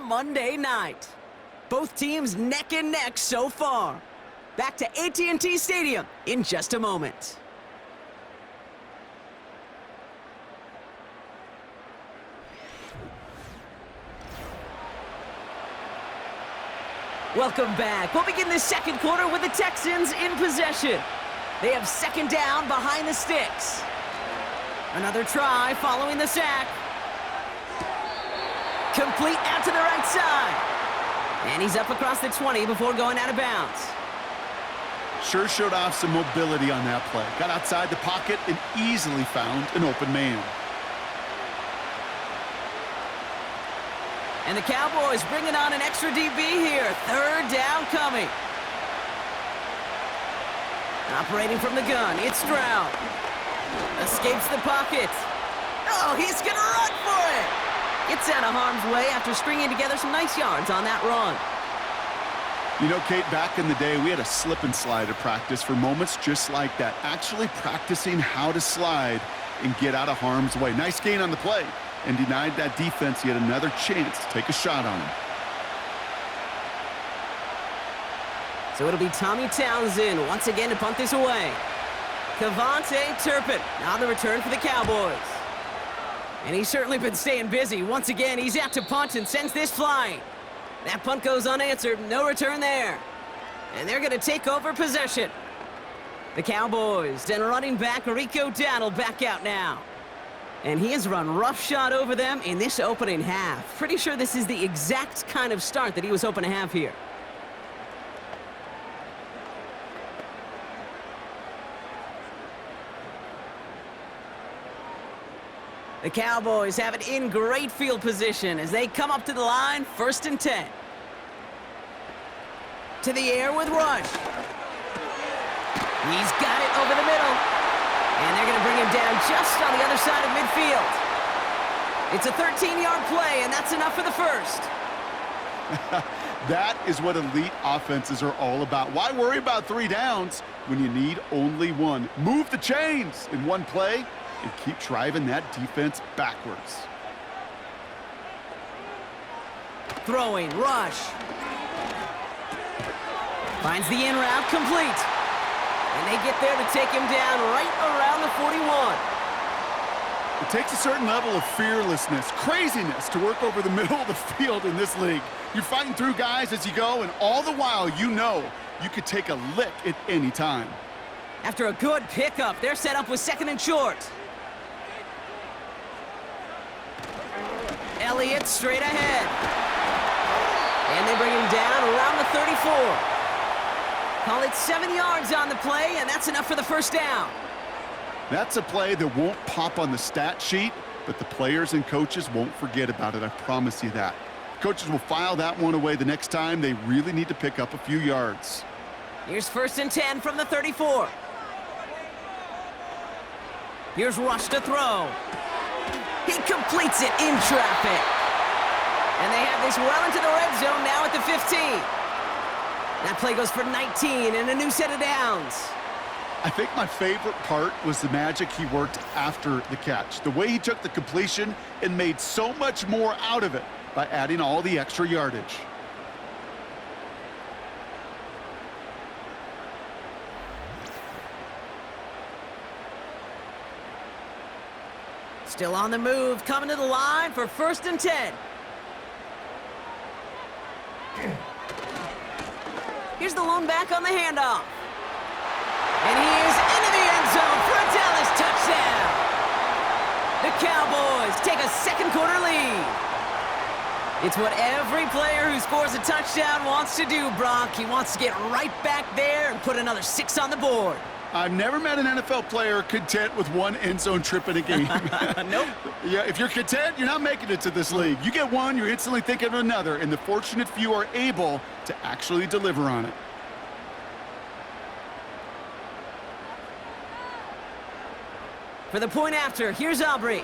Monday night. Both teams neck and neck so far. Back to AT&T Stadium in just a moment. Welcome back. We'll begin the second quarter with the Texans in possession. They have second down behind the sticks. Another try following the sack. Complete out to the right side. And he's up across the 20 before going out of bounds. Sure showed off some mobility on that play. Got outside the pocket and easily found an open man. And the Cowboys bringing on an extra DB here. Third down coming. Operating from the gun, it's Stroud. Escapes the pocket. Oh, he's going to run for it. Gets out of harm's way after stringing together some nice yards on that run. You know, Kate, back in the day, we had a slip and slide at practice for moments just like that. Actually practicing how to slide and get out of harm's way. Nice gain on the play. And denied that defense yet another chance to take a shot on him. So it'll be Tommy Townsend once again to punt this away. Kavontae Turpin on the return for the Cowboys. And he's certainly been staying busy. Once again, he's out to punt and sends this flying. That punt goes unanswered. No return there. And they're going to take over possession. The Cowboys and running back Rico Dowdle back out now. And he has run roughshod over them in this opening half. Pretty sure this is the exact kind of start that he was hoping to have here. The Cowboys have it in great field position as they come up to the line, 1st and 10. To the air with Rush. He's got it over the middle. And they're going to bring him down just on the other side of midfield. It's a 13-yard play, and that's enough for the first. That is what elite offenses are all about. Why worry about 3 downs when you need only 1? Move the chains in one play and keep driving that defense backwards. Throwing, Rush. Finds the in route complete. And they get there to take him down right around the 41. It takes a certain level of fearlessness, craziness to work over the middle of the field in this league. You're fighting through guys as you go, and all the while you know you could take a lick at any time. After a good pickup, they're set up with 2nd and short. Elliott straight ahead. And they bring him down around the 34. Call it 7 yards on the play, and that's enough for the first down. That's a play that won't pop on the stat sheet, but the players and coaches won't forget about it. I promise you that. Coaches will file that one away the next time they really need to pick up a few yards. Here's 1st and 10 from the 34. Here's Rush to throw. He completes it in traffic. And they have this well into the red zone now at the 15. That play goes for 19 and a new set of downs. I think my favorite part was the magic he worked after the catch. The way he took the completion and made so much more out of it by adding all the extra yardage. Still on the move, coming to the line for 1st and 10. Here's the lone back on the handoff. And he is into the end zone for a Dallas touchdown. The Cowboys take a second quarter lead. It's what every player who scores a touchdown wants to do, Brock. He wants to get right back there and put another 6 on the board. I've never met an NFL player content with 1 end zone trip in a game. Nope. Yeah, if you're content, you're not making it to this league. You get one, you're instantly thinking of another, and the fortunate few are able to actually deliver on it. For the point after, here's Aubrey.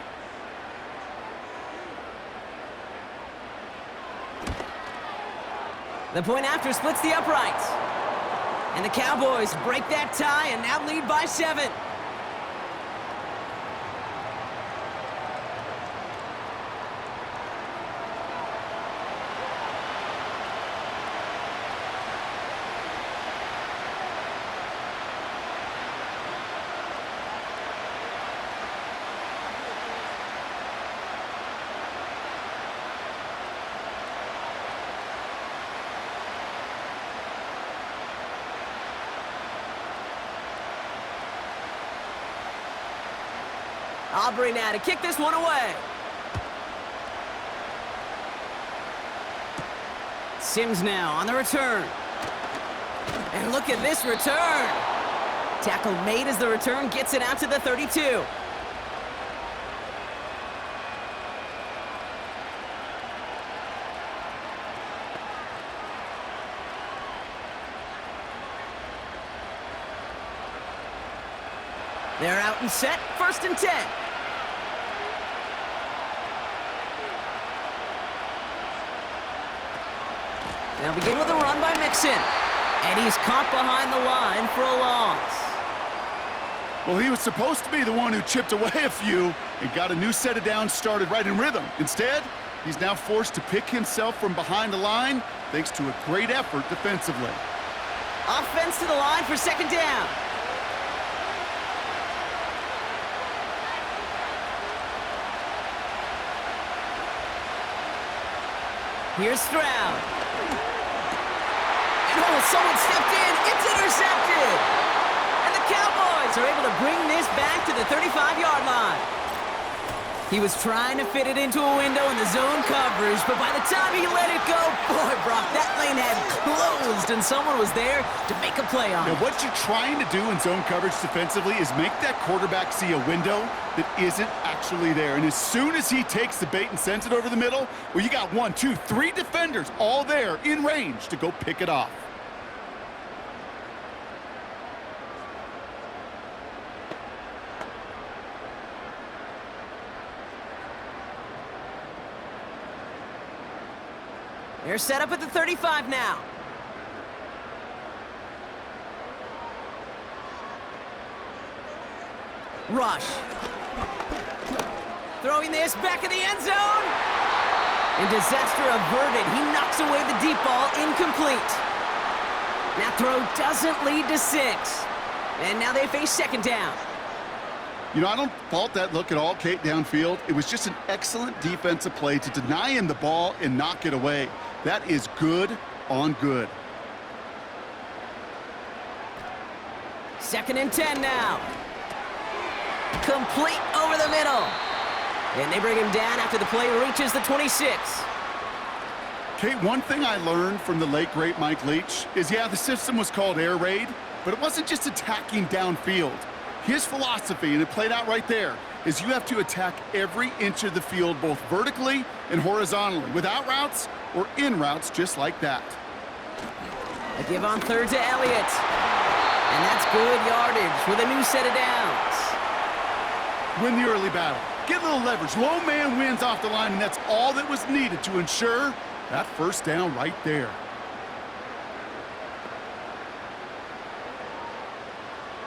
The point after splits the uprights. And the Cowboys break that tie and now lead by 7. Aubrey now to kick this one away. Sims now on the return. And look at this return. Tackle made as the return gets it out to the 32. They're out and set, 1st and 10. They'll begin with a run by Mixon. And he's caught behind the line for a loss. Well, he was supposed to be the one who chipped away a few and got a new set of downs started right in rhythm. Instead, he's now forced to pick himself from behind the line thanks to a great effort defensively. Offense to the line for 2nd down. Here's Stroud. And someone stepped in. It's intercepted. And the Cowboys are able to bring this back to the 35-yard line. He was trying to fit it into a window in the zone coverage, but by the time he let it go, boy, Brock, that lane had closed, and someone was there to make a play on it. Now, what you're trying to do in zone coverage defensively is make that quarterback see a window that isn't actually there. And as soon as he takes the bait and sends it over the middle, well, you got 1, 2, 3 defenders all there in range to go pick it off. They're set up at the 35 now. Rush. Throwing this back in the end zone. And disaster averted. He knocks away the deep ball, incomplete. That throw doesn't lead to 6. And now they face 2nd down. You know, I don't fault that look at all, Kate, downfield. It was just an excellent defensive play to deny him the ball and knock it away. That is good on good. 2nd and 10 now. Complete over the middle. And they bring him down after the play reaches the 26. Kate, one thing I learned from the late, great Mike Leach is, yeah, the system was called air raid, but it wasn't just attacking downfield. His philosophy, and it played out right there, is you have to attack every inch of the field, both vertically and horizontally, without routes or in routes just like that. A give on 3rd to Elliott. And that's good yardage with a new set of downs. Win the early battle. Get a little leverage. Low man wins off the line, and that's all that was needed to ensure that 1st down right there.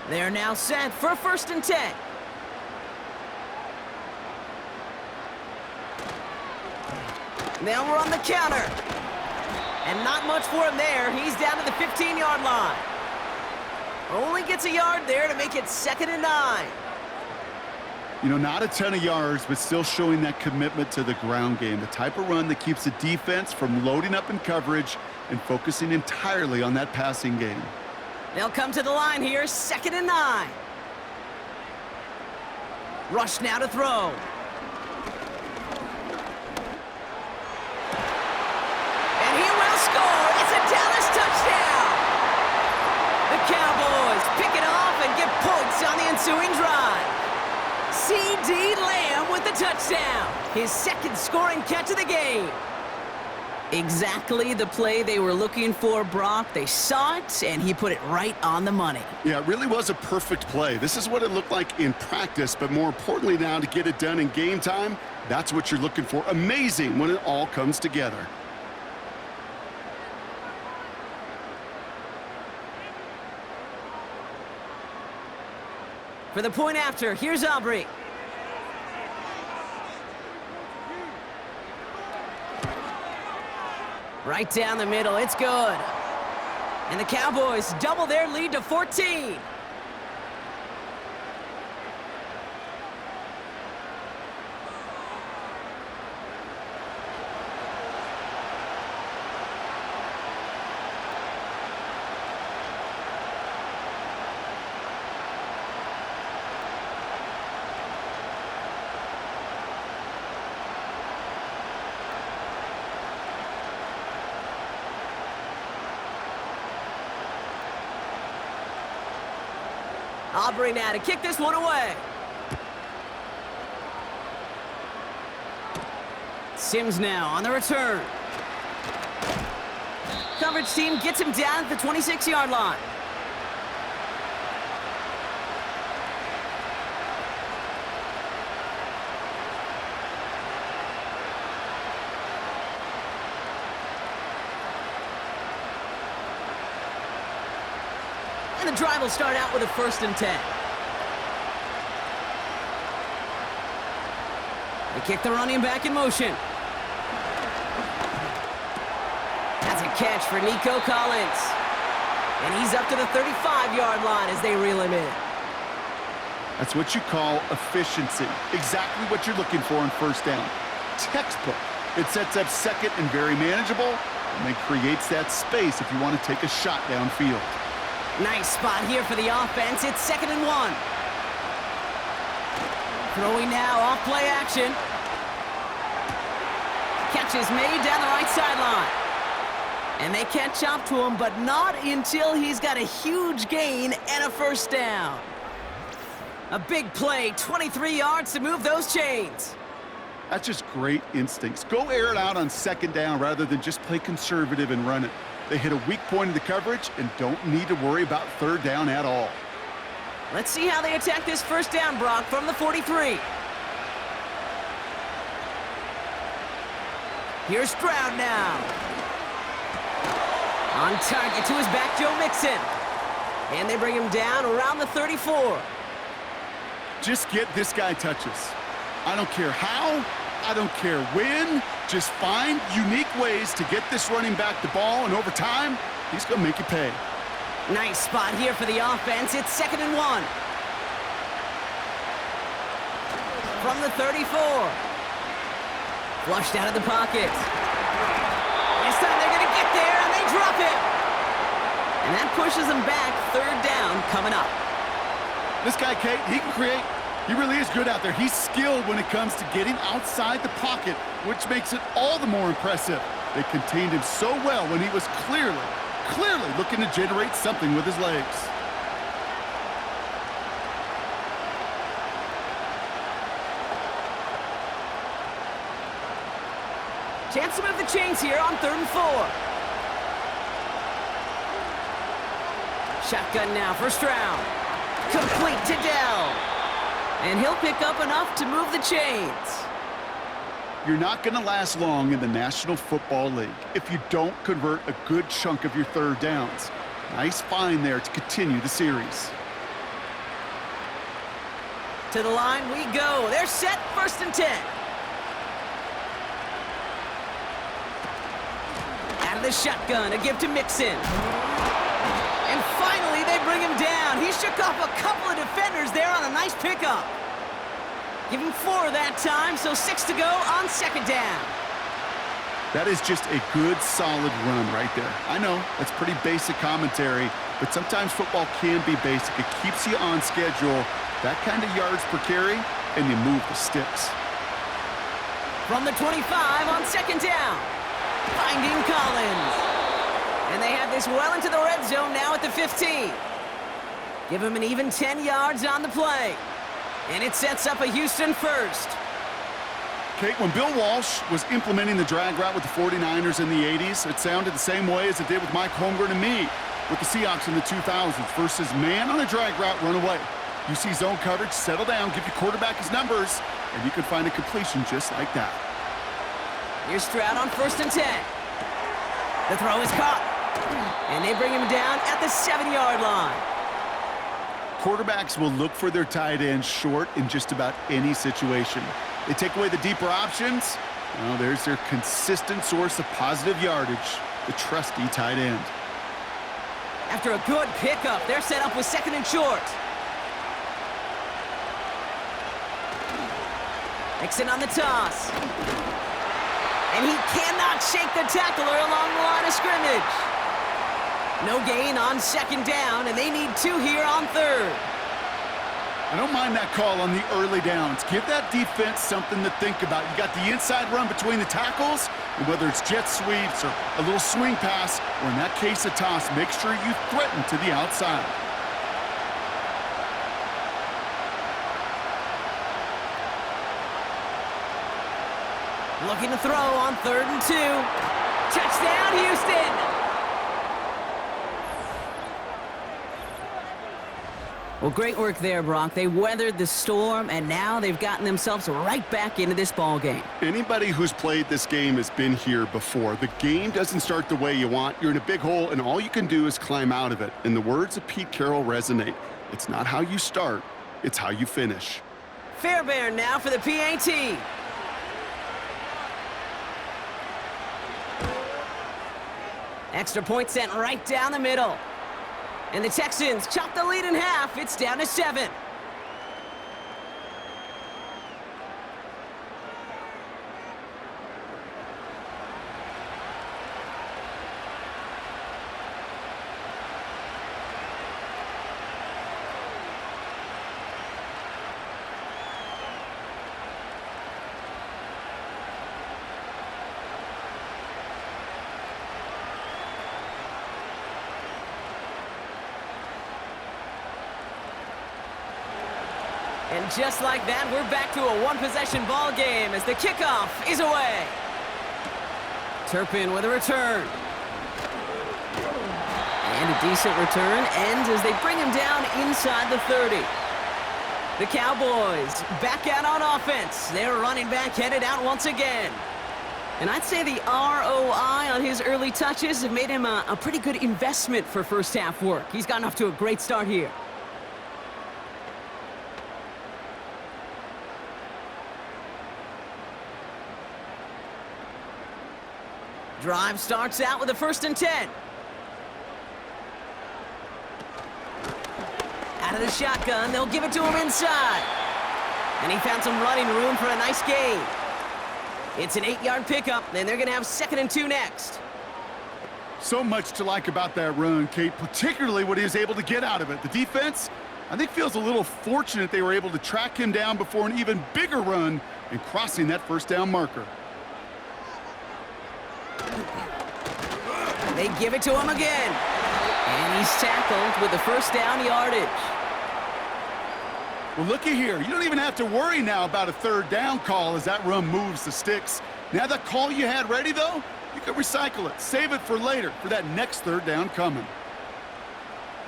They're now set for 1st and 10. They'll run the counter. And not much for him there. He's down to the 15-yard line. Only gets a yard there to make it 2nd and 9. You know, not a ton of yards, but still showing that commitment to the ground game. The type of run that keeps the defense from loading up in coverage and focusing entirely on that passing game. They'll come to the line here, 2nd and 9. Rush now to throw. And he will score. It's a Dallas touchdown. The Cowboys pick it off and get points on the ensuing drive. C.D. Lamb with the touchdown. His 2nd scoring catch of the game. Exactly the play they were looking for, Brock. They saw it, and he put it right on the money. Yeah, it really was a perfect play. This is what it looked like in practice, but more importantly now to get it done in game time, that's what you're looking for. Amazing when it all comes together. For the point after, here's Aubrey. Right down the middle, it's good. And the Cowboys double their lead to 14. Aubrey now to kick this one away. Sims now on the return. Coverage team gets him down at the 26-yard line. And the drive will start out with a 1st and 10. They kick the running back in motion. That's a catch for Nico Collins. And he's up to the 35-yard line as they reel him in. That's what you call efficiency. Exactly what you're looking for on 1st down. Textbook. It sets up 2nd and very manageable, and then creates that space if you want to take a shot downfield. Nice spot here for the offense. It's 2nd and 1. Throwing now off play action. Catch is made down the right sideline. And they catch up to him, but not until he's got a huge gain and a 1st down. A big play, 23 yards to move those chains. That's just great instincts. Go air it out on 2nd down rather than just play conservative and run it. They hit a weak point in the coverage and don't need to worry about 3rd down at all. Let's see how they attack this 1st down, Brock, from the 43. Here's Stroud now. On target to his back, Joe Mixon. And they bring him down around the 34. Just get this guy touches. I don't care how, I don't care when. Just find unique ways to get this running back the ball, and over time, he's going to make you pay. Nice spot here for the offense. It's 2nd and 1. From the 34. Flushed out of the pocket. This time they're going to get there, and they drop him. And that pushes them back. 3rd down coming up. This guy, Kate, he can create. He really is good out there. He's skilled when it comes to getting outside the pocket, which makes it all the more impressive. They contained him so well when he was clearly looking to generate something with his legs. Chance to move the chains here on 3rd and 4. Shotgun now for Stroud. Complete to Dell. And he'll pick up enough to move the chains. You're not going to last long in the National Football League if you don't convert a good chunk of your 3rd downs. Nice find there to continue the series. To the line we go. They're set, 1st and 10. Out of the shotgun, a give to Mixon. And finally, they bring him down. He shook off a couple of defenders there on a nice pickup. Give him 4 that time, so 6 to go on 2nd down. That is just a good, solid run right there. I know, that's pretty basic commentary, but sometimes football can be basic. It keeps you on schedule, that kind of yards per carry, and you move the sticks. From the 25 on 2nd down. Finding Collins. And they have this well into the red zone now at the 15. Give him an even 10 yards on the play. And it sets up a Houston 1st. Kate, when Bill Walsh was implementing the drag route with the 49ers in the 80s, it sounded the same way as it did with Mike Holmgren and me with the Seahawks in the 2000s versus man on a drag route, run away. You see zone coverage, settle down, give your quarterback his numbers, and you can find a completion just like that. Here's Stroud on 1st and 10. The throw is caught. And they bring him down at the 7-yard line. Quarterbacks will look for their tight end short in just about any situation. They take away the deeper options. Well, there's their consistent source of positive yardage, the trusty tight end. After a good pickup, they're set up with 2nd and short. Mixon on the toss. And he cannot shake the tackler along the line of scrimmage. No gain on 2nd down, and they need 2 here on 3rd. I don't mind that call on the early downs. Give that defense something to think about. You got the inside run between the tackles, and whether it's jet sweeps or a little swing pass, or in that case a toss, make sure you threaten to the outside. Looking to throw on 3rd and 2. Touchdown, Houston! Well, great work there, Brock. They weathered the storm, and now they've gotten themselves right back into this ball game. Anybody who's played this game has been here before. The game doesn't start the way you want. You're in a big hole, and all you can do is climb out of it. And the words of Pete Carroll resonate. It's not how you start, it's how you finish. Fairbairn now for the PAT. Extra point sent right down the middle. And the Texans chop the lead in half. It's down to 7. And just like that, we're back to a one-possession ball game as the kickoff is away. Turpin with a return. And a decent return ends as they bring him down inside the 30. The Cowboys back out on offense. Their running back headed out once again. And I'd say the ROI on his early touches have made him a pretty good investment for first half work. He's gotten off to a great start here. Drive starts out with a 1st and 10. Out of the shotgun, they'll give it to him inside. And he found some running room for a nice gain. It's an 8-yard pickup, and they're going to have 2nd and 2 next. So much to like about that run, Kate, particularly what he was able to get out of it. The defense, I think, feels a little fortunate they were able to track him down before an even bigger run and crossing that 1st down marker. They give it to him again. And he's tackled with the 1st down yardage. Well, looky here. You don't even have to worry now about a 3rd down call as that run moves the sticks. Now that call you had ready, though, you can recycle it. Save it for later for that next 3rd down coming.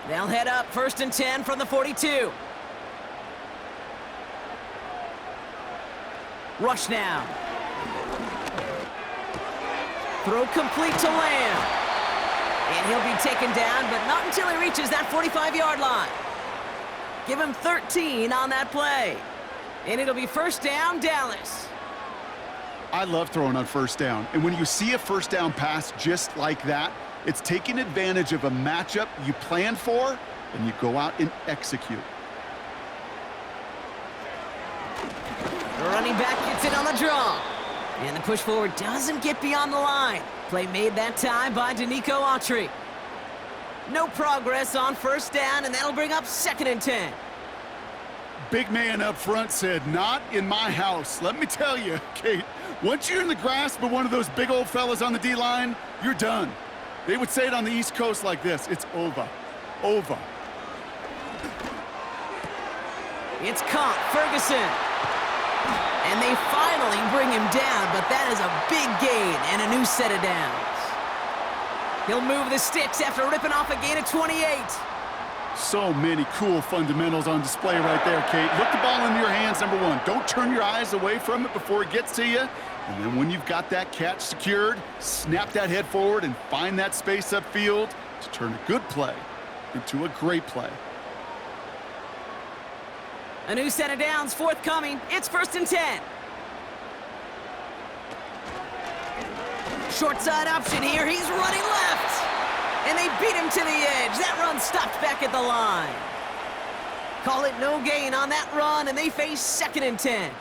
They'll head up 1st and 10 from the 42. Rush now. Throw complete to Lamb. And he'll be taken down, but not until he reaches that 45-yard line. Give him 13 on that play. And it'll be 1st down, Dallas. I love throwing on 1st down. And when you see a 1st down pass just like that, it's taking advantage of a matchup you planned for, and you go out and execute. The running back gets it on the draw. And the push forward doesn't get beyond the line. Play made that time by Danico Autry. No progress on 1st down, and that'll bring up 2nd and 10. Big man up front said, "Not in my house." Let me tell you, Kate, once you're in the grasp of one of those big old fellas on the D-line, you're done. They would say it on the East Coast like this: it's over. Over. It's caught, Ferguson. And they finally bring him down, but that is a big gain and a new set of downs. He'll move the sticks after ripping off a gain of 28. So many cool fundamentals on display right there, Kate. Look the ball into your hands, number one. Don't turn your eyes away from it before it gets to you. And then when you've got that catch secured, snap that head forward and find that space upfield to turn a good play into a great play. A new set of downs forthcoming. It's 1st and 10. Short side option here. He's running left. And they beat him to the edge. That run stopped back at the line. Call it no gain on that run, and they face 2nd and 10.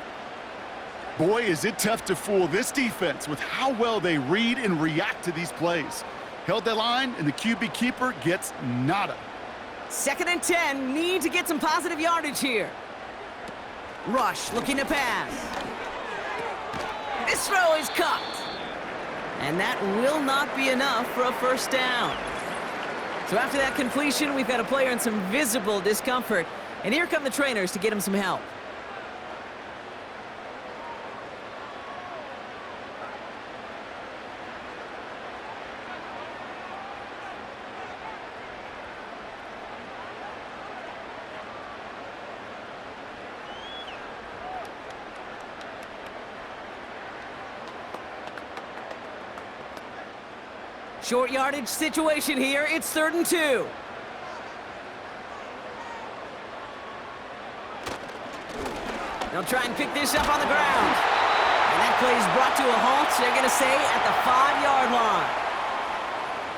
Boy, is it tough to fool this defense with how well they read and react to these plays. Held that line, and the QB keeper gets nada. 2nd and 10. Need to get some positive yardage here. Rush looking to pass. This throw is caught. And that will not be enough for a 1st down. So after that completion, we've got a player in some visible discomfort. And here come the trainers to get him some help. Short yardage situation here. It's 3rd and 2. They'll try and pick this up on the ground. And that play is brought to a halt, they're going to say, at the 5-yard line.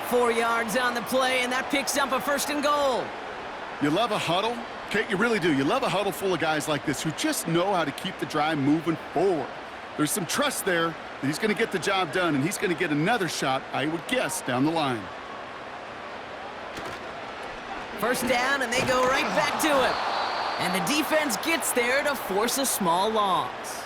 4 yards on the play, and that picks up a 1st and goal. You love a huddle? Kate, you really do. You love a huddle full of guys like this who just know how to keep the drive moving forward. There's some trust there that he's going to get the job done, and he's going to get another shot, I would guess, down the line. 1st down, and they go right back to him. And the defense gets there to force a small loss.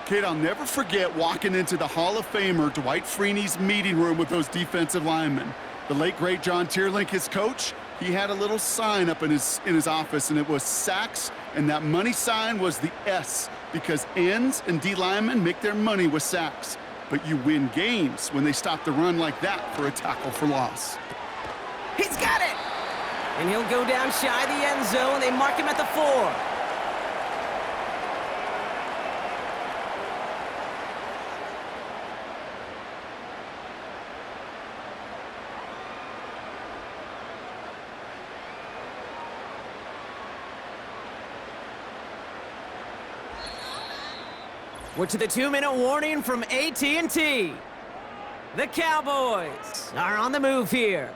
Kate, I'll never forget walking into the Hall of Famer Dwight Freeney's meeting room with those defensive linemen. The late, great John Tierlink, his coach, he had a little sign up in his office, and it was sacks, and that money sign was the S, because ends and D linemen make their money with sacks. But you win games when they stop the run like that for a tackle for loss. He's got it! And he'll go down shy of the end zone. They mark him at the 4. We're to the 2-minute warning from AT&T. The Cowboys are on the move here.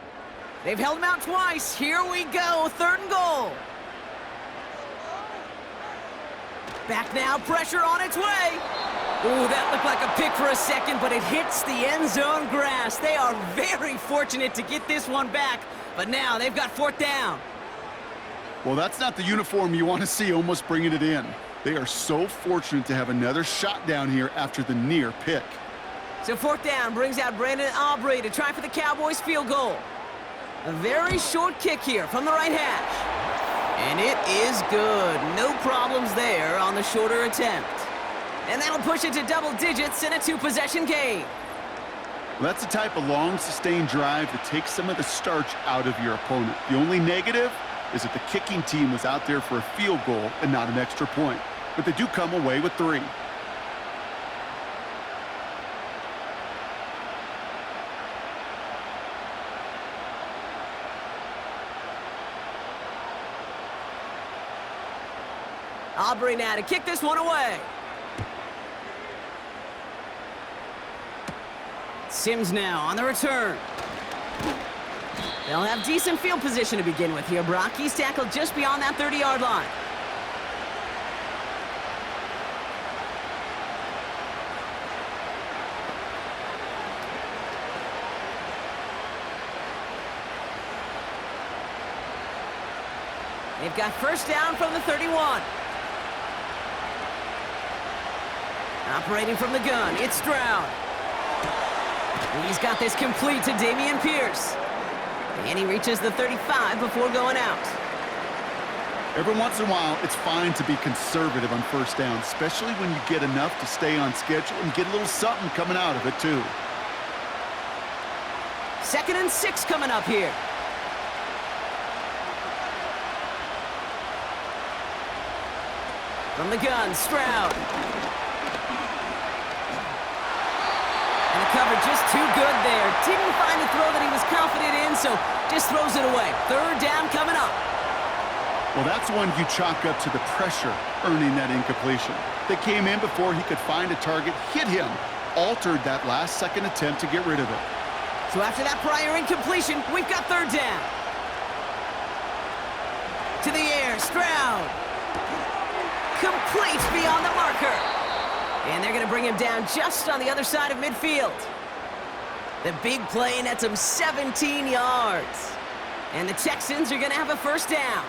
They've held him out twice. Here we go, 3rd and goal. Back now, pressure on its way. Ooh, that looked like a pick for a second, but it hits the end zone grass. They are very fortunate to get this one back, but now they've got 4th down. Well, that's not the uniform you want to see almost bringing it in. They are so fortunate to have another shot down here after the near pick. So 4th down brings out Brandon Aubrey to try for the Cowboys field goal. A very short kick here from the right hash. And it is good. No problems there on the shorter attempt. And that'll push it to double digits in a 2-possession game. Well, that's the type of long, sustained drive that takes some of the starch out of your opponent. The only negative is that the kicking team was out there for a field goal and not an extra point. But they do come away with 3. Aubrey now to kick this one away. Sims now on the return. They'll have decent field position to begin with here, Brock. He's tackled just beyond that 30-yard line. They've got 1st down from the 31. Operating from the gun, it's Stroud. He's got this complete to Dameon Pierce. And he reaches the 35 before going out. Every once in a while, it's fine to be conservative on 1st down, especially when you get enough to stay on schedule and get a little something coming out of it, too. 2nd and 6 coming up here. From the gun, Stroud. And the cover just too good there. Didn't find the throw that he was confident in, so just throws it away. 3rd down coming up. Well, that's one you chalk up to the pressure earning that incompletion. They came in before he could find a target, hit him, altered that last-second attempt to get rid of it. So after that prior incompletion, we've got 3rd down. To the air, Stroud. Complete beyond the marker. And they're going to bring him down just on the other side of midfield. The big play nets him 17 yards. And the Texans are going to have a 1st down.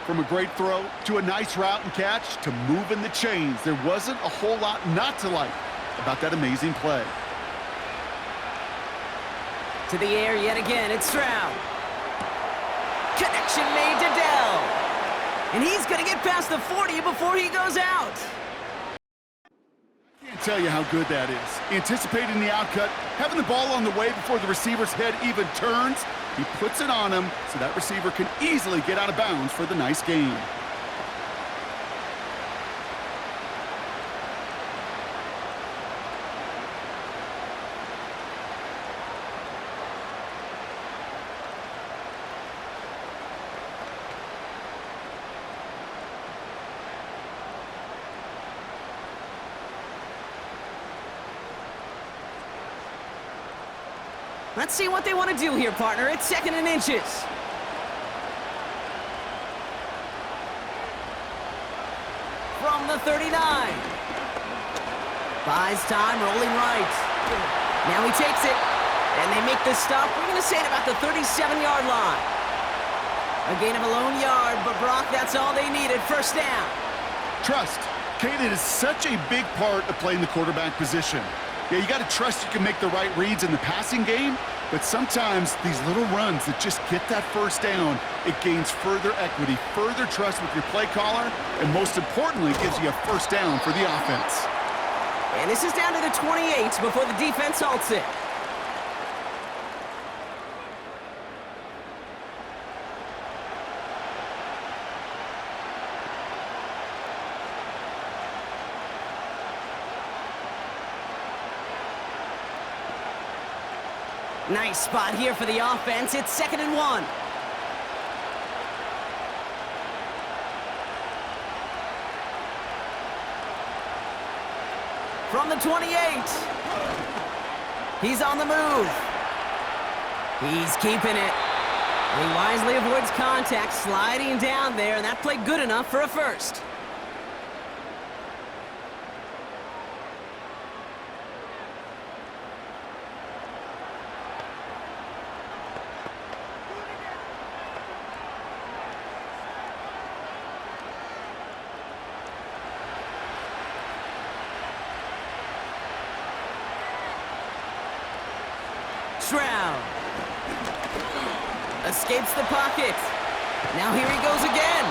From a great throw to a nice route and catch to moving the chains, there wasn't a whole lot not to like about that amazing play. To the air yet again, it's Stroud. Connection made to Dell. And he's going to get past the 40 before he goes out. Can't tell you how good that is. Anticipating the outcut, having the ball on the way before the receiver's head even turns, he puts it on him so that receiver can easily get out of bounds for the nice gain. Let's see what they want to do here, partner. It's 2nd and inches. From the 39. Buys time, rolling right. Now he takes it, and they make the stop. We're going to say it about the 37-yard line. A gain of a lone yard, but Brock, that's all they needed. 1st down. Trust. Kate, it is such a big part of playing the quarterback position. Yeah, you got to trust you can make the right reads in the passing game, but sometimes these little runs that just get that 1st down, it gains further equity, further trust with your play caller, and most importantly, gives you a 1st down for the offense. And this is down to the 28 before the defense halts it. Nice spot here for the offense. It's 2nd and 1. From the 28. He's on the move. He's keeping it. He wisely avoids contact, sliding down there, and that played good enough for a 1st. Stroud escapes the pocket. Now here he goes again.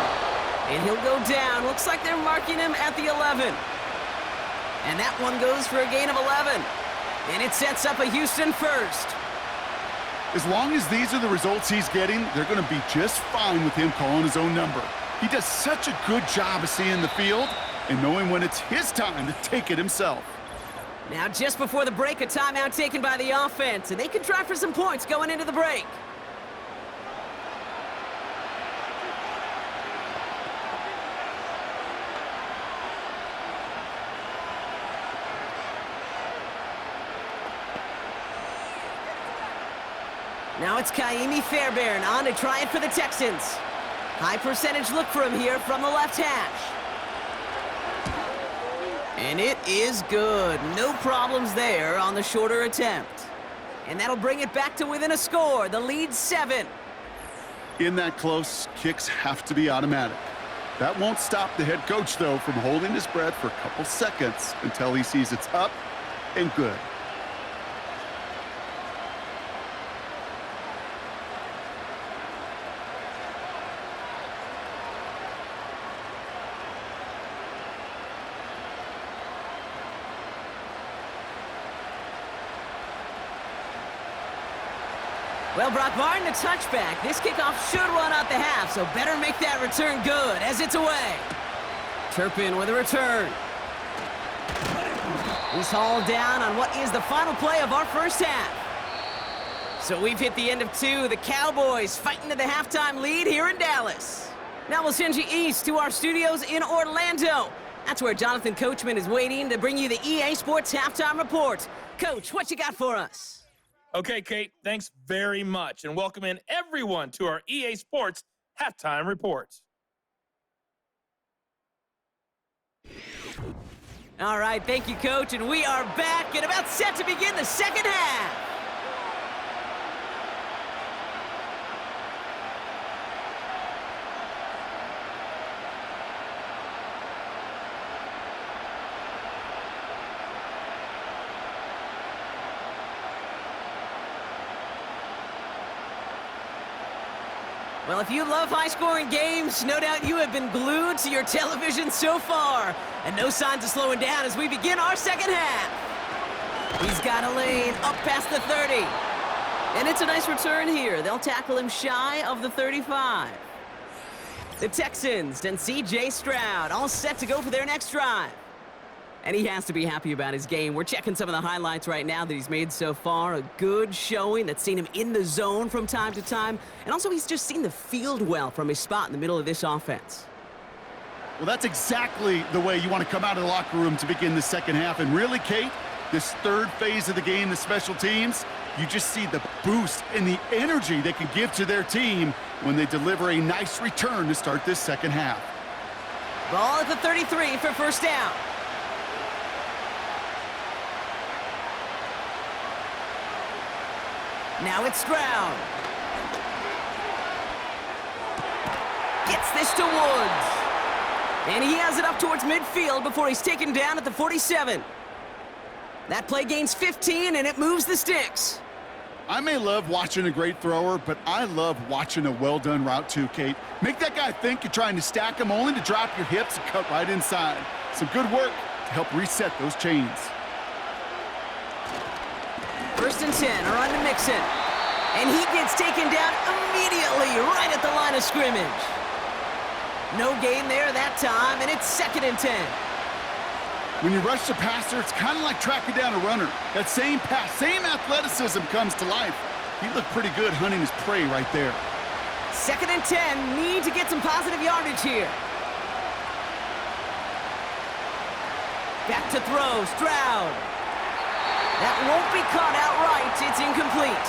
And he'll go down. Looks like they're marking him at the 11. And that one goes for a gain of 11. And it sets up a Houston 1st. As long as these are the results he's getting, they're going to be just fine with him calling his own number. He does such a good job of seeing the field and knowing when it's his time to take it himself. Now, just before the break, a timeout taken by the offense, and they can try for some points going into the break. Now it's Kaimi Fairbairn on to try it for the Texans. High percentage look for him here from the left hash. And it is good. No problems there on the shorter attempt. And that'll bring it back to within a score. The lead's 7. In that close, kicks have to be automatic. That won't stop the head coach, though, from holding his breath for a couple seconds until he sees it's up and good. Well, Brock Martin, a touchback. This kickoff should run out the half, so better make that return good as it's away. Turpin with a return. He's hauled down on what is the final play of our 1st half. So we've hit the end of 2. The Cowboys fighting to the halftime lead here in Dallas. Now we'll send you east to our studios in Orlando. That's where Jonathan Coachman is waiting to bring you the EA Sports Halftime Report. Coach, what you got for us? Okay, Kate, thanks very much, and welcome in everyone to our EA Sports Halftime Reports. All right, thank you, Coach, and we are back and about set to begin the 2nd half. Well, if you love high-scoring games, no doubt you have been glued to your television so far. And no signs of slowing down as we begin our 2nd half. He's got a lane up past the 30. And it's a nice return here. They'll tackle him shy of the 35. The Texans and C.J. Stroud all set to go for their next drive. And he has to be happy about his game. We're checking some of the highlights right now that he's made so far. A good showing that's seen him in the zone from time to time. And also, he's just seen the field well from his spot in the middle of this offense. Well, that's exactly the way you want to come out of the locker room to begin the 2nd half. And really, Kate, this 3rd phase of the game, the special teams, you just see the boost and the energy they can give to their team when they deliver a nice return to start this second half. Ball at the 33 for first down. Now it's Stroud. Gets this to Woods. And he has it up towards midfield before he's taken down at the 47. That play gains 15, and it moves the sticks. I may love watching a great thrower, but I love watching a well-done route too, Kate. Make that guy think you're trying to stack him only to drop your hips and cut right inside. Some good work to help reset those chains. First and 10 are on to Mixon. And he gets taken down immediately right at the line of scrimmage. No gain there that time, and it's second and 10. When you rush the passer, it's kind of like tracking down a runner. That same pass, same athleticism comes to life. He looked pretty good hunting his prey right there. Second and 10, need to get some positive yardage here. Back to throw, Stroud. That won't be caught outright. It's incomplete.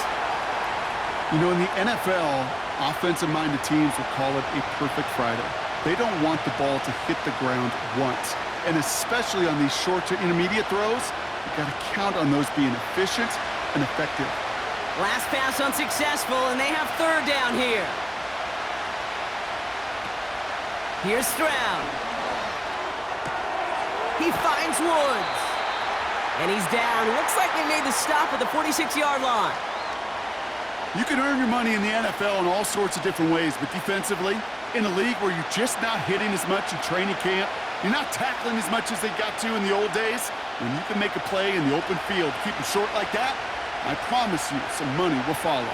You know, in the NFL, offensive-minded teams will call it a perfect Friday. They don't want the ball to hit the ground once. And especially on these short to intermediate throws, you've got to count on those being efficient and effective. Last pass unsuccessful, and they have third down here. Here's Stroud. He finds Woods. And he's down. Looks like they made the stop at the 46-yard line. You can earn your money in the NFL in all sorts of different ways, but defensively, in a league where you're just not hitting as much in training camp, you're not tackling as much as they got to in the old days, when you can make a play in the open field, keep them short like that, I promise you some money will follow.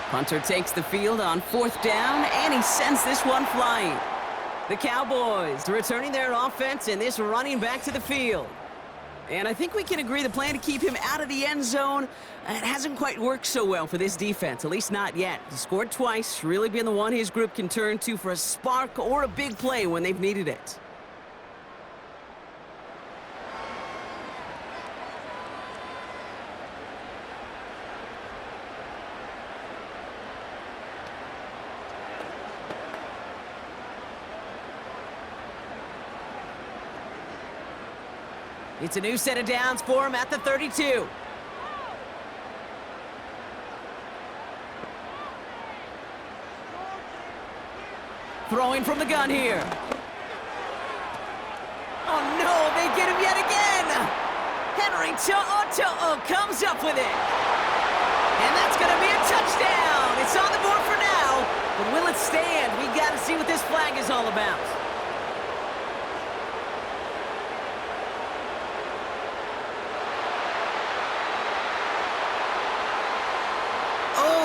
Punter takes the field on fourth down, and he sends this one flying. The Cowboys returning their offense and this running back to the field. And I think we can agree the plan to keep him out of the end zone, it hasn't quite worked so well for this defense, at least not yet. He scored twice, really been the one his group can turn to for a spark or a big play when they've needed it. It's a new set of downs for him at the 32. Throwing from the gun here. Oh no, they get him yet again! Henry To'o comes up with it. And that's gonna be a touchdown! It's on the board for now, but will it stand? We gotta see what this flag is all about.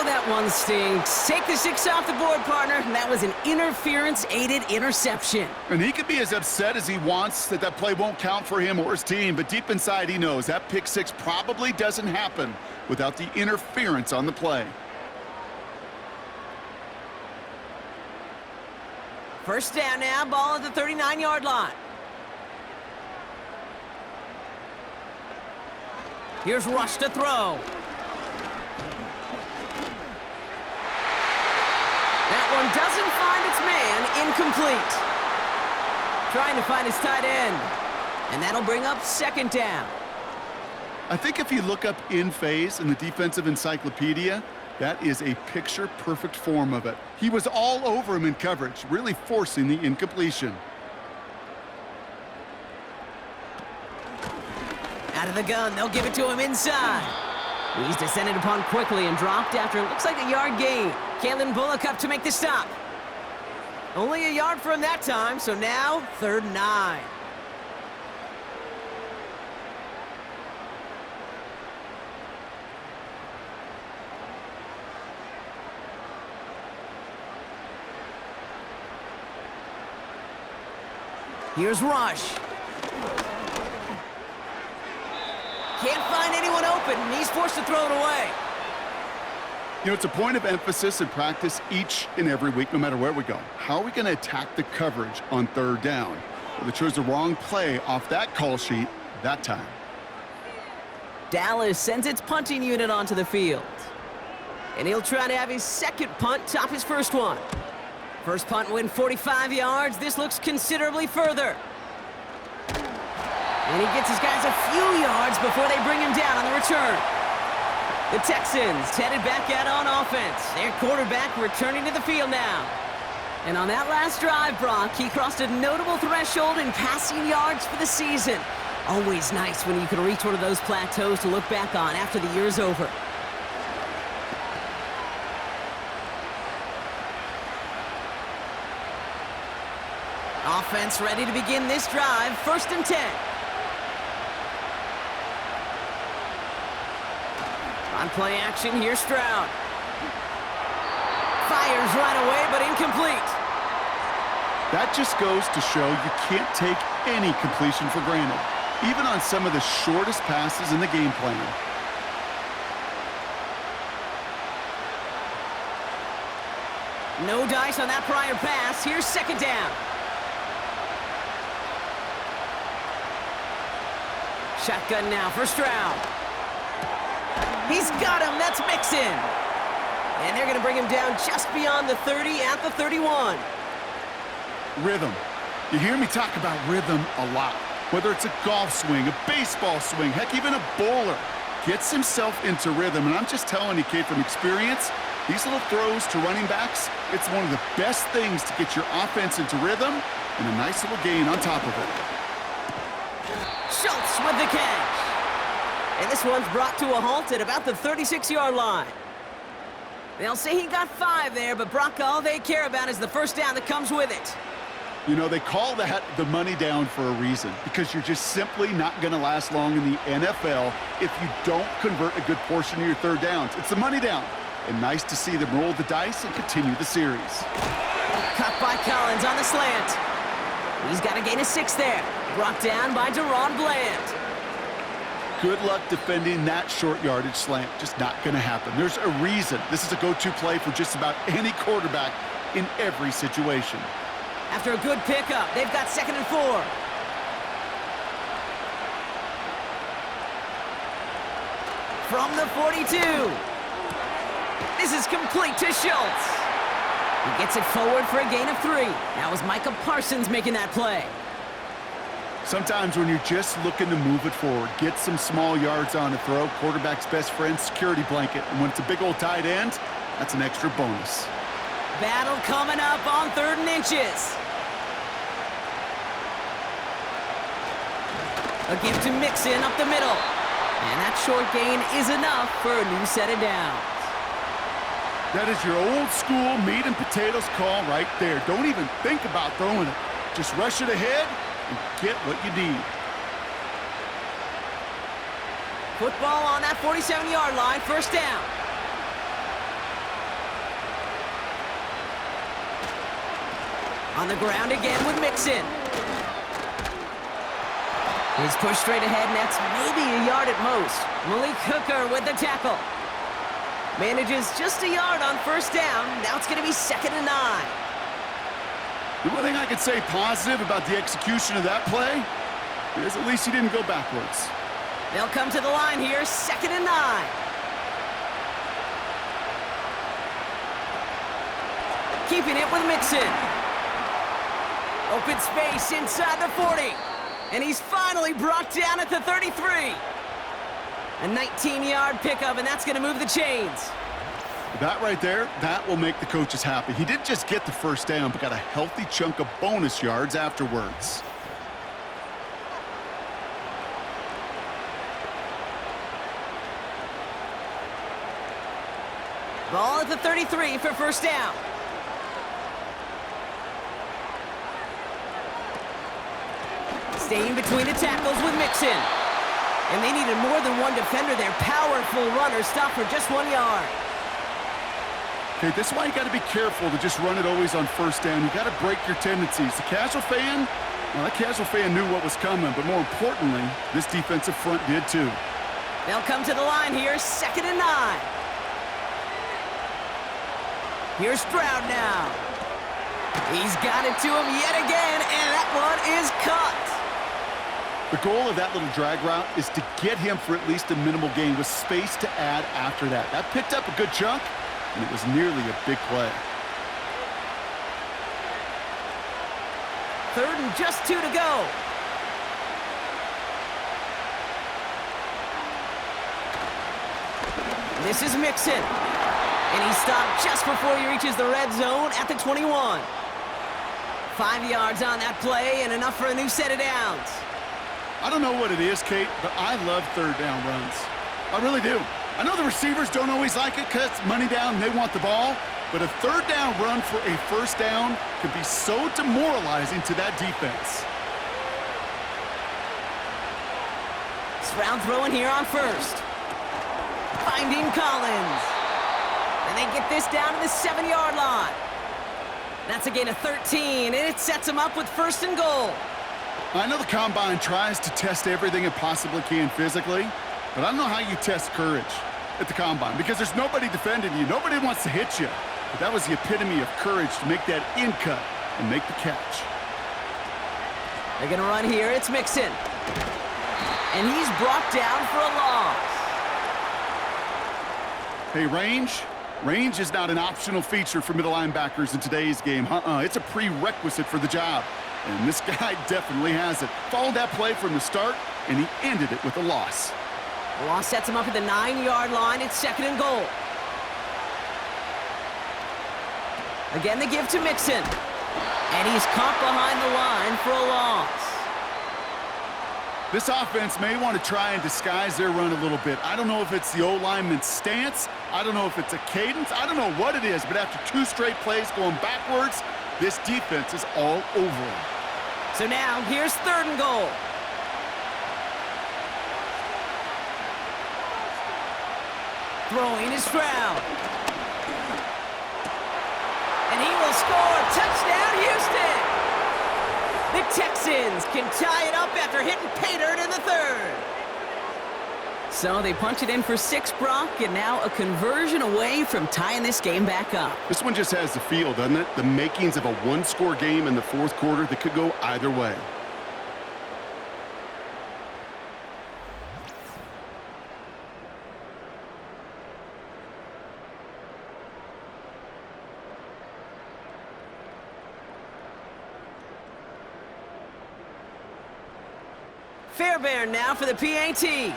That one stinks. Take the 6 off the board, partner. That was an interference-aided interception. And he could be as upset as he wants that that play won't count for him or his team, but deep inside he knows that pick 6 probably doesn't happen without the interference on the play. First down now, ball at the 39-yard line. Here's Rush to throw. That one doesn't find its man, incomplete. Trying to find his tight end. And that'll bring up second down. I think if you look up in phase in the defensive encyclopedia, that is a picture-perfect form of it. He was all over him in coverage, really forcing the incompletion. Out of the gun, they'll give it to him inside. He's descended upon quickly and dropped after it looks like a yard gain. Kalen Bullock up to make the stop. Only a yard for him that time, so now 3rd and 9. Here's Rush. Can't find anyone open, and he's forced to throw it away. You know, it's a point of emphasis in practice each and every week, no matter where we go. How are we going to attack the coverage on 3rd down? Well, they chose the wrong play off that call sheet that time. Dallas sends its punting unit onto the field. And he'll try to have his second punt top his first one. First punt win 45 yards. This looks considerably further. And he gets his guys a few yards before they bring him down on the return. The Texans headed back out on offense. Their quarterback returning to the field now. And on that last drive, Brock, he crossed a notable threshold in passing yards for the season. Always nice when you can reach one of those plateaus to look back on after the year's over. Offense ready to begin this drive. 1st and 10. On play action, here's Stroud. Fires right away, but incomplete. That just goes to show you can't take any completion for granted, even on some of the shortest passes in the game plan. No dice on that prior pass. Here's 2nd down. Shotgun now for Stroud. He's got him. That's Mixon. And they're going to bring him down just beyond the 30 at the 31. Rhythm. You hear me talk about rhythm a lot. Whether it's a golf swing, a baseball swing, heck, even a bowler gets himself into rhythm. And I'm just telling you, kid, from experience, these little throws to running backs, it's one of the best things to get your offense into rhythm and a nice little gain on top of it. Schultz with the catch. And this one's brought to a halt at about the 36-yard line. They'll say he got 5 there, but Brock, all they care about is the first down that comes with it. You know, they call that the money down for a reason, because you're just simply not going to last long in the NFL if you don't convert a good portion of your third downs. It's the money down. And nice to see them roll the dice and continue the series. Cut by Collins on the slant. He's got a gain of 6 there. Brought down by Deron Bland. Good luck defending that short yardage slant. Just not going to happen. There's a reason. This is a go-to play for just about any quarterback in every situation. After a good pickup, they've got 2nd and 4. From the 42. This is complete to Schultz. He gets it forward for a gain of 3. That was Micah Parsons making that play. Sometimes when you're just looking to move it forward, get some small yards on a throw, quarterback's best friend, security blanket. And when it's a big old tight end, that's an extra bonus. Battle coming up on 3rd and inches. A give to Mixon up the middle. And that short gain is enough for a new set of downs. That is your old school meat and potatoes call right there. Don't even think about throwing it. Just rush it ahead and get what you need. Football on that 47-yard line, 1st down. On the ground again with Mixon. He's pushed straight ahead, and that's maybe a yard at most. Malik Hooker with the tackle. Manages just a yard on 1st down. Now it's going to be 2nd and 9. The one thing I could say positive about the execution of that play is at least he didn't go backwards. They'll come to the line here, 2nd and 9. Keeping it with Mixon. Open space inside the 40. And he's finally brought down at the 33. A 19-yard pickup, and that's going to move the chains. That right there, that will make the coaches happy. He didn't just get the 1st down, but got a healthy chunk of bonus yards afterwards. Ball at the 33 for 1st down. Staying between the tackles with Mixon. And they needed more than one defender there. Powerful runner, stopped for just 1 yard. Okay, this is why you got to be careful to just run it always on 1st down. You got to break your tendencies. The casual fan, well, that casual fan knew what was coming, but more importantly, this defensive front did too. They'll come to the line here, 2nd and 9. Here's Stroud now. He's got it to him yet again, and that one is cut. The goal of that little drag route is to get him for at least a minimal gain with space to add after that. That picked up a good chunk, and it was nearly a big play. 3rd and just 2 to go. This is Mixon. And he stopped just before he reaches the red zone at the 21. 5 yards on that play and enough for a new set of downs. I don't know what it is, Kate, but I love 3rd down runs. I really do. I know the receivers don't always like it because it's money down and they want the ball, but a 3rd down run for a 1st down can be so demoralizing to that defense. Stroud throwing here on 1st. Finding Collins. And they get this down to the 7-yard line. That's a gain of 13, and it sets them up with 1st and goal. I know the Combine tries to test everything it possibly can physically, but I don't know how you test courage at the Combine because there's nobody defending you. Nobody wants to hit you. But that was the epitome of courage to make that in cut and make the catch. They're going to run here. It's Mixon. And he's brought down for a loss. Hey, range is not an optional feature for middle linebackers in today's game. It's a prerequisite for the job. And this guy definitely has it. Followed that play from the start, and he ended it with a loss. The loss sets him up at the 9-yard line. It's 2nd and goal. Again, they give to Mixon. And he's caught behind the line for a loss. This offense may want to try and disguise their run a little bit. I don't know if it's the O-lineman's stance. I don't know if it's a cadence. I don't know what it is, but after 2 straight plays going backwards, this defense is all over him. So now, here's 3rd and goal. Throwing is Stroud. And he will score. Touchdown, Houston! The Texans can tie it up after hitting pay dirt in the 3rd. So they punch it in for 6, Brock, and now a conversion away from tying this game back up. This one just has the feel, doesn't it? The makings of a 1-score game in the 4th quarter that could go either way. Fairbairn now for the PAT.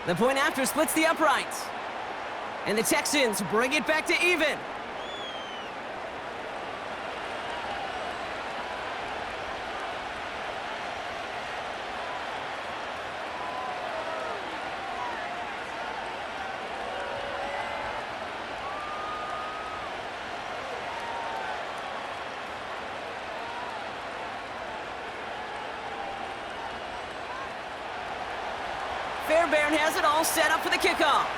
The point after splits the uprights. And the Texans bring it back to even. Fairbairn has it all set up for the kickoff.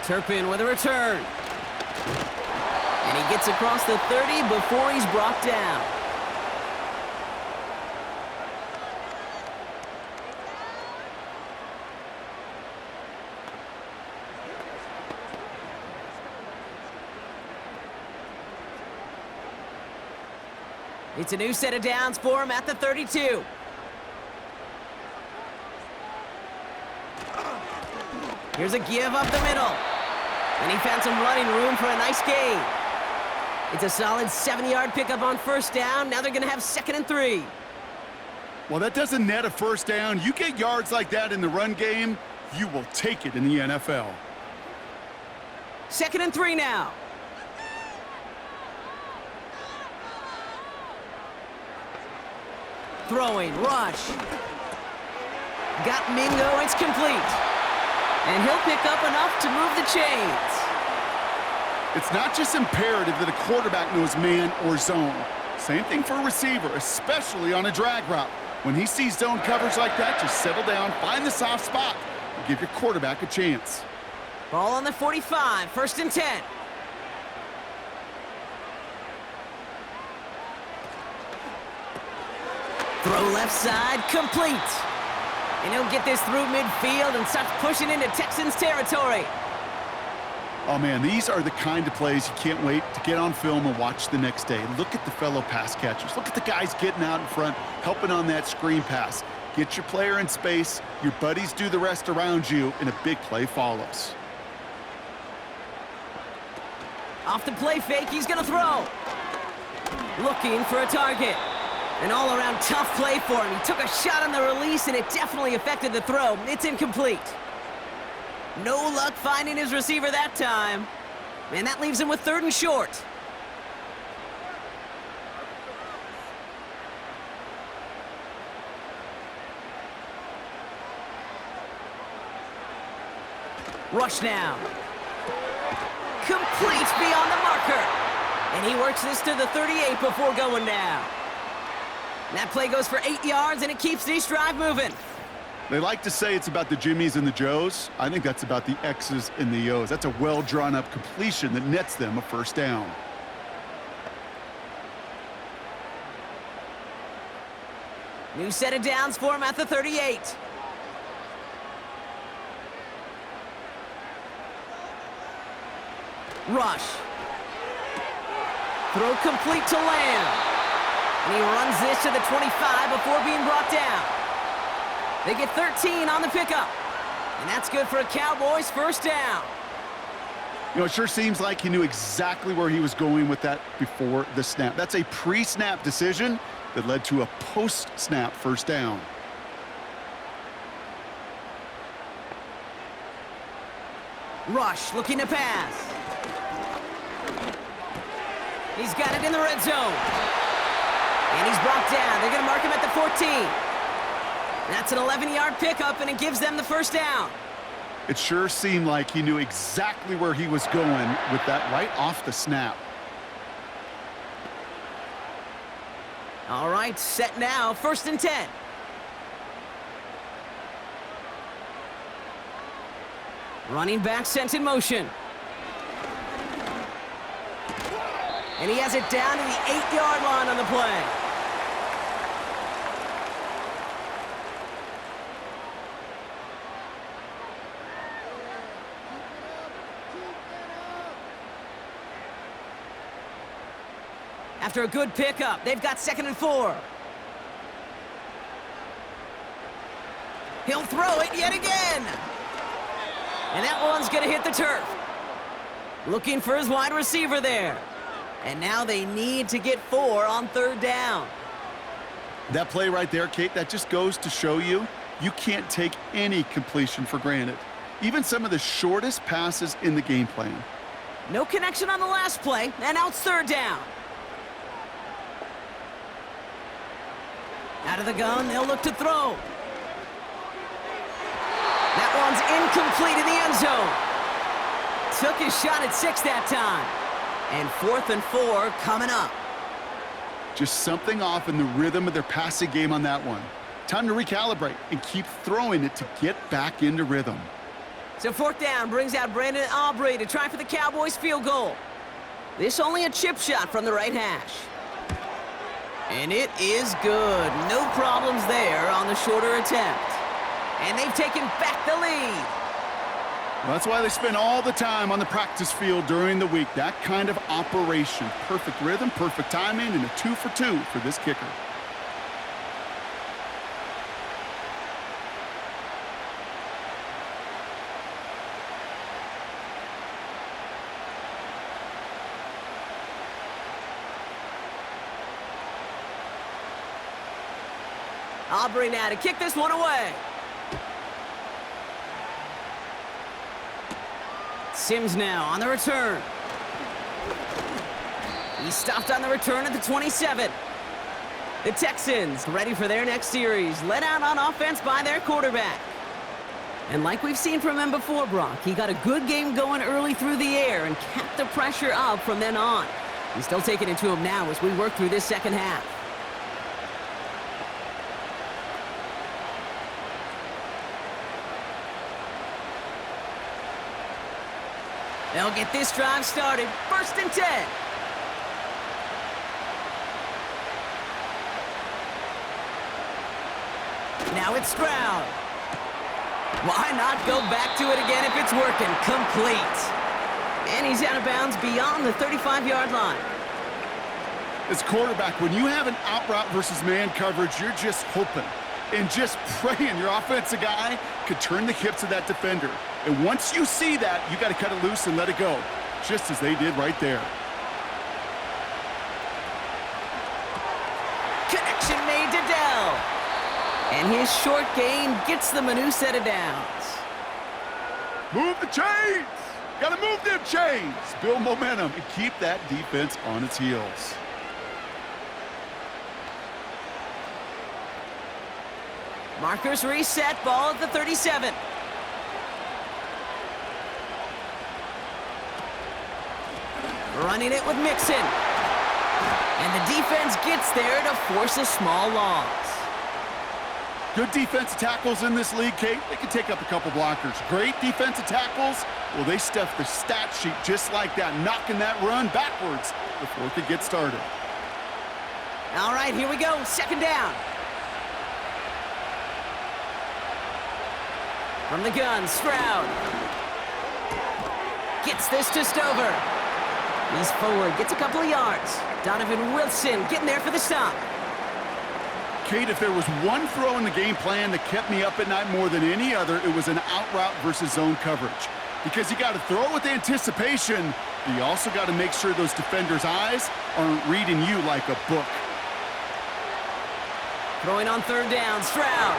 Turpin with a return. And he gets across the 30 before he's brought down. It's a new set of downs for him at the 32. Here's a give up the middle. And he found some running room for a nice gain. It's a solid 7-yard pickup on 1st down. Now they're going to have 2nd and 3. Well, that doesn't net a 1st down. You get yards like that in the run game, you will take it in the NFL. 2nd and 3 now. Throwing, rush. Got Mingo, it's complete. And he'll pick up enough to move the chains. It's not just imperative that a quarterback knows man or zone. Same thing for a receiver, especially on a drag route. When he sees zone coverage like that, just settle down, find the soft spot, and give your quarterback a chance. Ball on the 45, 1st and 10. Throw left side, complete. And he'll get this through midfield and starts pushing into Texans territory. Oh, man, these are the kind of plays you can't wait to get on film and watch the next day. Look at the fellow pass catchers. Look at the guys getting out in front, helping on that screen pass. Get your player in space, your buddies do the rest around you, and a big play follows. Off the play fake, he's going to throw. Looking for a target. An all-around tough play for him. He took a shot on the release, and it definitely affected the throw. It's incomplete. No luck finding his receiver that time. And that leaves him with 3rd and short. Rush now. Complete beyond the marker. And he works this to the 38 before going down. That play goes for 8 yards, and it keeps this drive moving. They like to say it's about the Jimmies and the Joes. I think that's about the X's and the O's. That's a well-drawn-up completion that nets them a 1st down. New set of downs for him at the 38. Rush. Throw complete to Lamb. And he runs this to the 25 before being brought down. They get 13 on the pickup. And that's good for a Cowboys 1st down. You know, it sure seems like he knew exactly where he was going with that before the snap. That's a pre-snap decision that led to a post-snap 1st down. Rush looking to pass. He's got it in the red zone. And he's brought down. They're going to mark him at the 14. That's an 11-yard pickup, and it gives them the 1st down. It sure seemed like he knew exactly where he was going with that right off the snap. All right, set now, 1st and 10. Running back sent in motion. And he has it down to the 8-yard line on the play. After a good pickup, they've got 2nd and 4. He'll throw it yet again. And that one's going to hit the turf. Looking for his wide receiver there. And now they need to get 4 on 3rd down. That play right there, Kate, that just goes to show you can't take any completion for granted. Even some of the shortest passes in the game plan. No connection on the last play, and now it's 3rd down. Out of the gun, they'll look to throw. That one's incomplete in the end zone. Took his shot at 6 that time. And 4th and 4 coming up. Just something off in the rhythm of their passing game on that one. Time to recalibrate and keep throwing it to get back into rhythm. So 4th down brings out Brandon Aubrey to try for the Cowboys field goal. This only a chip shot from the right hash. And it is good. No problems there on the shorter attempt. And they've taken back the lead. Well, that's why they spend all the time on the practice field during the week. That kind of operation. Perfect rhythm, perfect timing, and a 2 for 2 for this kicker. Aubrey now to kick this one away. Sims now on the return. He stopped on the return at the 27. The Texans ready for their next series, led out on offense by their quarterback. And like we've seen from him before, Brock, he got a good game going early through the air and kept the pressure up from then on. He's still taking it to him now as we work through this second half. They'll get this drive started. 1st and 10. Now it's Stroud. Why not go back to it again if it's working? Complete. And he's out of bounds beyond the 35-yard line. As quarterback, when you have an out route versus man coverage, you're just hoping and just praying your offensive guy could turn the hips of that defender. And once you see that, you got to cut it loose and let it go, just as they did right there. Connection made to Dell. And his short gain gets them a new set of downs. Move the chains! Got to move them chains! Build momentum and keep that defense on its heels. Markers reset, ball at the 37. Running it with Mixon. And the defense gets there to force a small loss. Good defensive tackles in this league, Kate. They can take up a couple blockers. Great defensive tackles, well, they stuff the stat sheet just like that, knocking that run backwards before it could get started. All right, here we go. Second down. From the gun, Stroud. Gets this to Stover. He's forward, gets a couple of yards. Donovan Wilson getting there for the stop. Kate, if there was one throw in the game plan that kept me up at night more than any other, it was an out route versus zone coverage. Because you got to throw with anticipation, but you also got to make sure those defenders' eyes aren't reading you like a book. Throwing on third down, Stroud.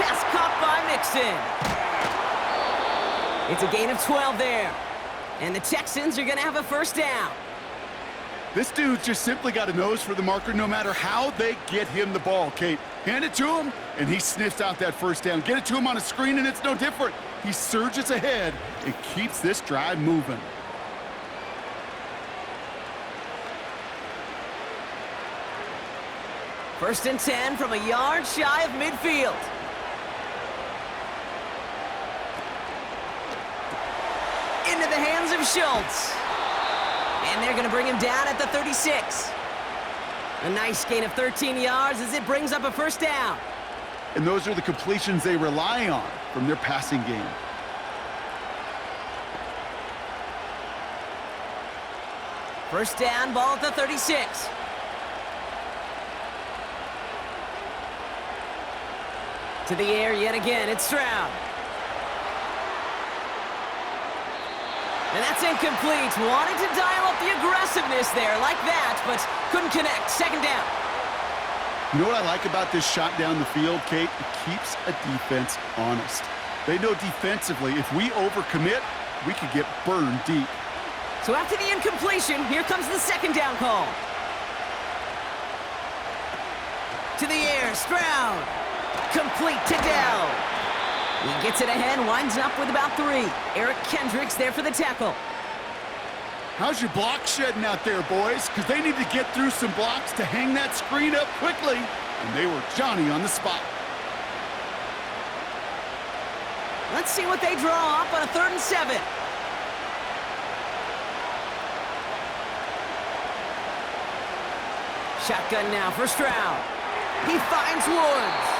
Pass caught by Mixon. It's a gain of 12 there. And the Texans are going to have a first down. This dude's just simply got a nose for the marker no matter how they get him the ball, Kate. Hand it to him, and he sniffs out that first down. Get it to him on a screen, and it's no different. He surges ahead and keeps this drive moving. First and 10 from a yard shy of midfield. Into the hands of Schultz. And they're going to bring him down at the 36. A nice gain of 13 yards as it brings up a first down. And those are the completions they rely on from their passing game. First down, ball at the 36. To the air yet again, it's Stroud. And that's incomplete. Wanted to dial up the aggressiveness there like that, but couldn't connect. Second down. You know what I like about this shot down the field, Kate? It keeps a defense honest. They know defensively, if we overcommit, we could get burned deep. So after the incompletion, here comes the second down call. To the air, Stroud. Complete to Dell. He gets it ahead, winds up with about 3. Eric Kendricks there for the tackle. How's your block shedding out there, boys? Because they need to get through some blocks to hang that screen up quickly. And they were Johnny on the spot. Let's see what they draw up on a 3rd and 7. Shotgun now for Stroud. He finds Woods.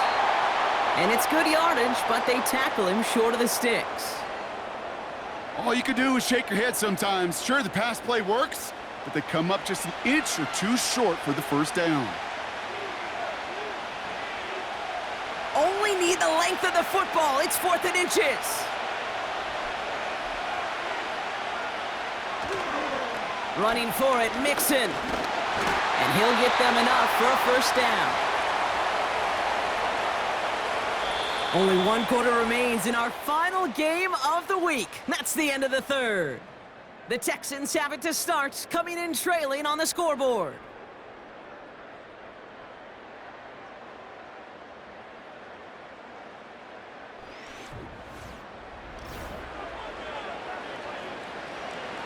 And it's good yardage, but they tackle him short of the sticks. All you can do is shake your head sometimes. Sure, the pass play works, but they come up just an inch or two short for the first down. Only need the length of the football. It's 4th and inches. Running for it, Mixon. And he'll get them enough for a first down. Only 1 quarter remains in our final game of the week. That's the end of the 3rd. The Texans have it to start, coming in trailing on the scoreboard.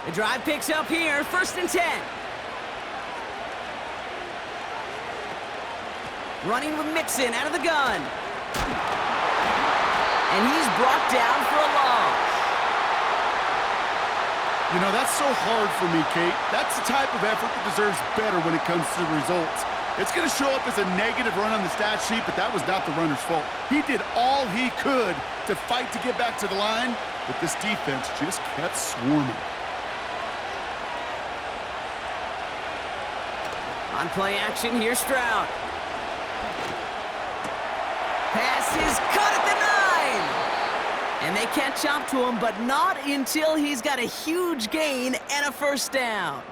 The drive picks up here, 1st and 10. Running with Mixon out of the gun. And he's brought down for a loss. You know, that's so hard for me, Kate. That's the type of effort that deserves better when it comes to the results. It's going to show up as a negative run on the stat sheet, but that was not the runner's fault. He did all he could to fight to get back to the line, but this defense just kept swarming. On play action, here's Stroud. Pass is caught at the 9! And they catch up to him, but not until he's got a huge gain and a first down.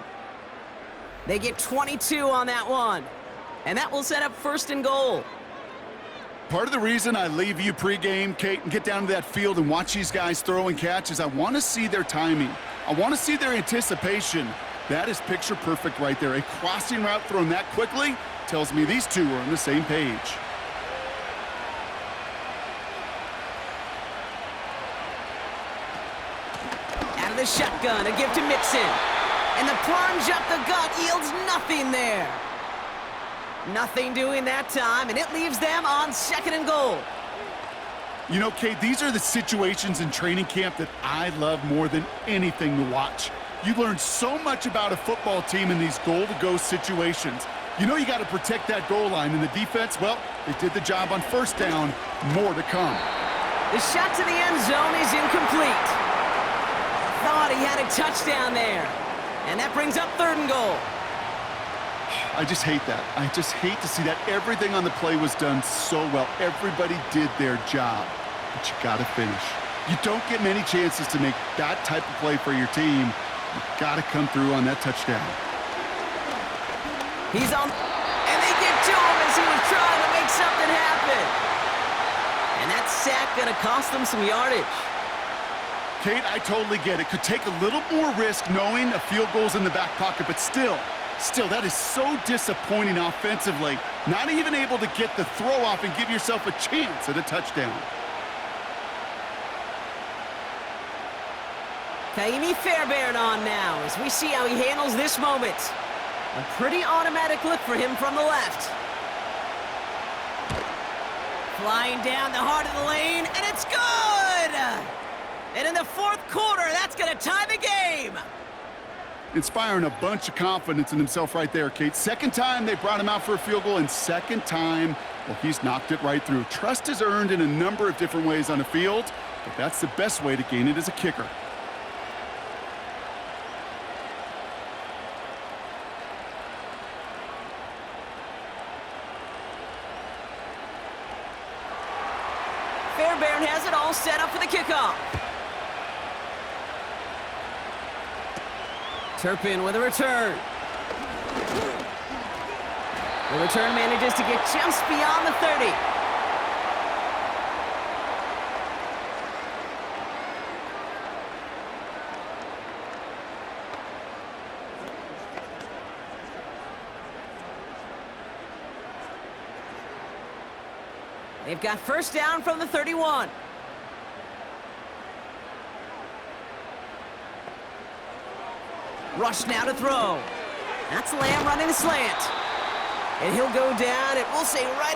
They get 22 on that one. And that will set up 1st and goal. Part of the reason I leave you pregame, Kate, and get down to that field and watch these guys throw and catch is I want to see their timing. I want to see their anticipation. That is picture perfect right there. A crossing route thrown that quickly tells me these two are on the same page. Out of the shotgun, a give to Mixon. And the plunge up the gut yields nothing there. Nothing doing that time, and it leaves them on 2nd and goal. You know, Kate, these are the situations in training camp that I love more than anything to watch. You learn so much about a football team in these goal-to-go situations. You know you got to protect that goal line, and the defense, well, they did the job on 1st down. More to come. The shot to the end zone is incomplete. Thought he had a touchdown there. And that brings up 3rd and goal. I just hate that. I just hate to see that. Everything on the play was done so well. Everybody did their job, but you got to finish. You don't get many chances to make that type of play for your team. You got to come through on that touchdown. He's on, and they get to him as he was trying to make something happen. And that sack going to cost them some yardage. Kate, I totally get it. Could take a little more risk knowing a field goal's in the back pocket, but still, that is so disappointing offensively. Not even able to get the throw off and give yourself a chance at a touchdown. Kaimi Fairbairn on now as we see how he handles this moment. A pretty automatic look for him from the left. Flying down the heart of the lane, and it's good! And in the 4th quarter, that's going to tie the game. Inspiring a bunch of confidence in himself right there, Kate. 2nd time they brought him out for a field goal, and 2nd time, well, he's knocked it right through. Trust is earned in a number of different ways on the field, but that's the best way to gain it as a kicker. Fairbairn has it all set up for the kickoff. Turpin with a return. The return manages to get just beyond the 30. They've got 1st down from the 31. Rush now to throw. That's Lamb running the slant. And he'll go down, and we'll say right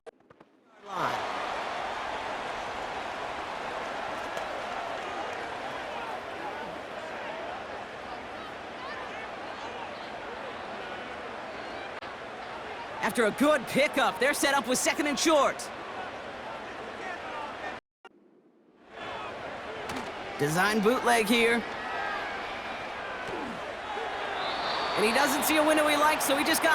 line. After a good pickup, they're set up with 2nd and short. Design bootleg here. And he doesn't see a window he likes, so he just got